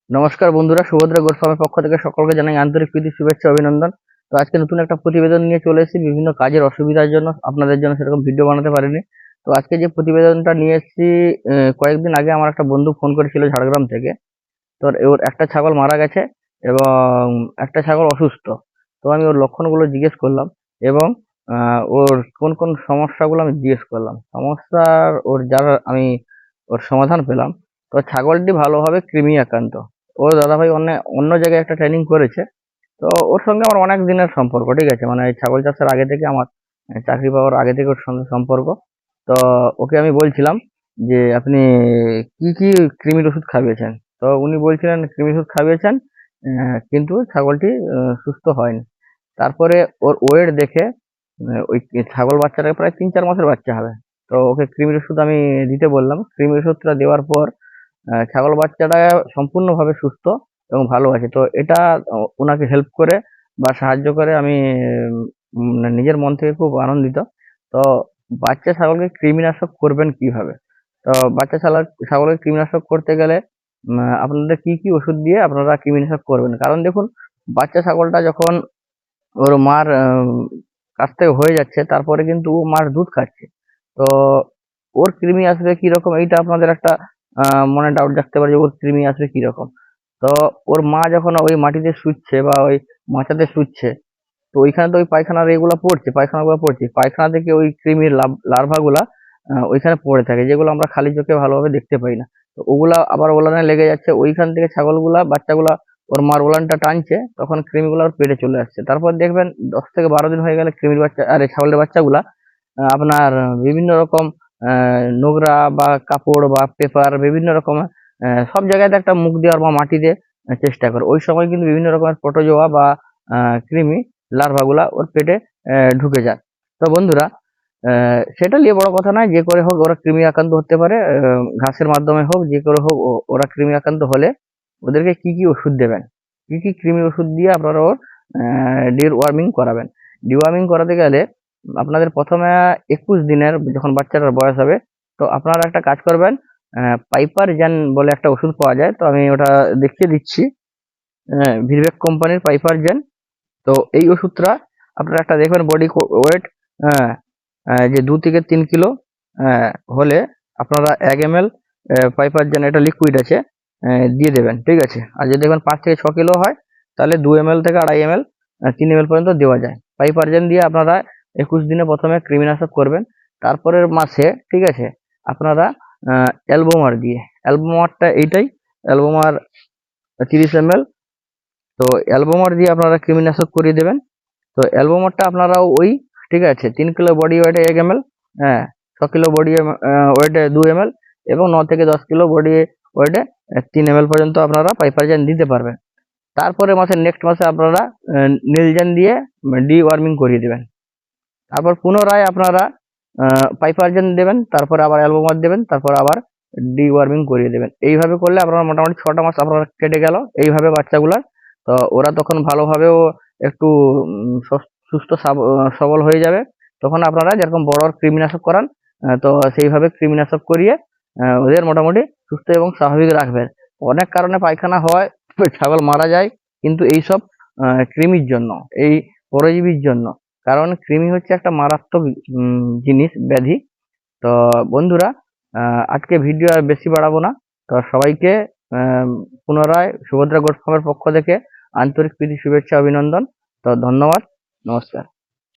নমস্কার বন্ধুরা, সুভদ্রা গোট ফার্মের পক্ষ থেকে সকলকে জানাই আন্তরিক প্রীতি শুভেচ্ছা অভিনন্দন। তো আজকে নতুন একটা প্রতিবেদন নিয়ে চলে এসেছি। বিভিন্ন কাজের অসুবিধার জন্য আপনাদের জন্য সেরকম ভিডিও বানাতে পারিনি। তো আজকে যে প্রতিবেদনটা নিয়ে এসেছি, কয়েকদিন আগে আমার একটা বন্ধু ফোন করেছিল ঝাড়গ্রাম থেকে। তো ওর একটা ছাগল মারা গেছে এবং একটা ছাগল অসুস্থ। তো আমি ওর লক্ষণগুলো জিজ্ঞেস করলাম এবং ওর কোন কোন সমস্যাগুলো আমি জিজ্ঞেস করলাম। সমস্যার যারা আমি ওর সমাধান পেলাম। তো ছাগলটি ভালোভাবে কৃমি আক্রান্ত। ওর দাদাভাই অন্য অন্য জায়গায় একটা ট্রেনিং করেছে। তো ওর সঙ্গে আমার অনেক দিনের সম্পর্ক, ঠিক আছে, মানে এই ছাগল চাষের আগে থেকে আমার, চাকরি পাওয়ার আগে থেকে ওর সঙ্গে সম্পর্ক। তো ওকে আমি বলছিলাম যে আপনি কি কি কৃমির ওষুধ খাইয়েছেন। তো উনি বলছিলেন কৃমির ওষুধ খাইয়েছেন, কিন্তু ছাগলটি সুস্থ হয়নি। তারপরে ওর ওয়েট দেখে ওই ছাগল বাচ্চাটা প্রায় 3-4 মাসের বাচ্চা হবে। তো ওকে কৃমির ওষুধ আমি দিতে বললাম। কৃমির ওষুধটা দেওয়ার পর ছাগল বাচ্চাটা সম্পূর্ণভাবে সুস্থ এবং ভালো আছে। তো এটা ওনাকে হেল্প করে বা সাহায্য করে আমি নিজের মন থেকে খুব আনন্দিত। তো বাচ্চা ছাগলকে কৃমিনাশক করবেন কিভাবে? তো বাচ্চা ছাগলকে কৃমিনাশক করতে গেলে আপনাদের কি কি ওষুধ দিয়ে আপনারা কৃমিনাশক করবেন? কারণ দেখুন, বাচ্চা ছাগলটা যখন ওর মার কাছ থেকে হয়ে যাচ্ছে, তারপরে কিন্তু ও মার দুধ খাচ্ছে। তো ওর কৃমি আসবে কিরকম, এইটা আপনাদের একটা মনে ডাউট জাগতে পারে যে ওর কৃমি আসবে কিরকম। তো ওর মা যখন ওই মাটিতে শুচ্ছে বা ওই মাচাতে শুচ্ছে, তো ওইখানে তো ওই পায়খানার এগুলো পড়ছে, পায়খানাগুলো পড়ছে, পায়খানা থেকে ওই কৃমির লার্ভাগুলা ওইখানে পড়ে থাকে, যেগুলো আমরা খালি চোখে ভালোভাবে দেখতে পাই না। তো ওগুলা আবার ওলানে লেগে যাচ্ছে, ওইখান থেকে ছাগলগুলা বাচ্চাগুলা ওর মার ওলানটা টানছে, তখন কৃমিগুলো ওর পেটে চলে আসছে। তারপর দেখবেন 10 থেকে 12 দিন হয়ে গেলে কৃমির বাচ্চা আর এই ছাগলের বাচ্চাগুলা আপনার বিভিন্ন রকম নোংরা বা কাপড় বা পেপার বিভিন্ন রকম সব জায়গাতে একটা মুখ দেওয়ার বা মাটি দিয়ে চেষ্টা করে। ওই সময় কিন্তু বিভিন্ন রকমের প্রোটোজোয়া বা কৃমি লার্ভাগুলা ওর পেটে ঢুকে যায়। তো বন্ধুরা, সেটা নিয়ে বড় কথা নয়, যে করে হোক ওরা কৃমি আক্রান্ত হতে পারে, ঘাসের মাধ্যমে হোক, যে করে হোক ওরা কৃমি আক্রান্ত হলে ওদেরকে কি কি ওষুধ দেবেন, কি কি কৃমি ওষুধ দিয়ে আপনারা ওর ডিওয়ার্মিং করাবেন। ডিওয়ার্মিং করাতে গেলে আপনাদের প্রথমে 21 দিনের যখন বাচ্চাটার বয়স হবে, তো আপনারা একটা কাজ করবেন। পাইপার জেন বলে একটা ওষুধ পাওয়া যায়, তো আমি ওটা দেখিয়ে দিচ্ছি। ভিরবেক কোম্পানির পাইপার জেন। তো এই ওষুধটা আপনারা একটা দেখবেন বডি ওয়েট, হ্যাঁ, যে 2 থেকে 3 কিলো হলে আপনারা 1 ml পাইপারজেন, এটা লিকুইড আছে, দিয়ে দেবেন, ঠিক আছে। আর যদি দেখবেন 5 থেকে 6 কিলো হয়, তাহলে 2 ml থেকে 2.5 ml, 3 ml পর্যন্ত দেওয়া যায়। পাইপারজেন দিয়ে আপনারা 21 দিনে প্রথমে কৃমিনাশক করবেন। তারপরের মাসে, ঠিক আছে, আপনারা অ্যালবোমার দিয়ে, অ্যালবোমারটা এইটাই, অ্যালবোমার 30 ml। তো অ্যালবোমার দিয়ে আপনারা কৃমিনাশক করিয়ে দেবেন। তো অ্যালবোমারটা আপনারাও ওই, ঠিক আছে, 3 কিলো বডি ওয়েটে 1 ml, হ্যাঁ, 6 কিলো বডি ওয়েটে 2 ml, এবং 9 থেকে 10 কিলো বডি ওয়েটে 3 ml পর্যন্ত আপনারা পাইপারজেন দিতে পারবেন। তারপরে নেক্সট মাসে আপনারা নীলজেন দিয়ে ডিওয়ার্মিং করিয়ে দেবেন। তারপর পুনরায় আপনারা পাইপারজেন দেবেন, তারপর আবার অ্যালবোমার দেবেন, তারপর আবার ডিওয়ার্মিং করিয়ে দেবেন। এইভাবে করলে আপনারা মোটামুটি 6টা মাস আপনারা কেটে গেল এইভাবে বাচ্চাগুলার। তো ওরা তখন ভালোভাবেও একটু সুস্থ সবল হয়ে যাবে। তখন আপনারা যেরকম বড় কৃমিনাশক করান, তো সেইভাবে কৃমিনাশক করিয়ে ওদের মোটামুটি সুস্থ এবং স্বাভাবিক রাখবেন। অনেক কারণে পায়খানা হয়, ছাগল মারা যায়, কিন্তু এইসব কৃমির জন্য, এই পরজীবীর জন্য। কারণ কৃমি হচ্ছে একটা মারাত্মক জিনিস, ব্যাধি। তো বন্ধুরা, আজকে ভিডিও আর বেশি বাড়াবো না। তো সবাইকে পুনরায় সুভদ্রা গোট ফার্মের পক্ষ থেকে আন্তরিক প্রীতি শুভেচ্ছা অভিনন্দন। তো ধন্যবাদ, নমস্কার।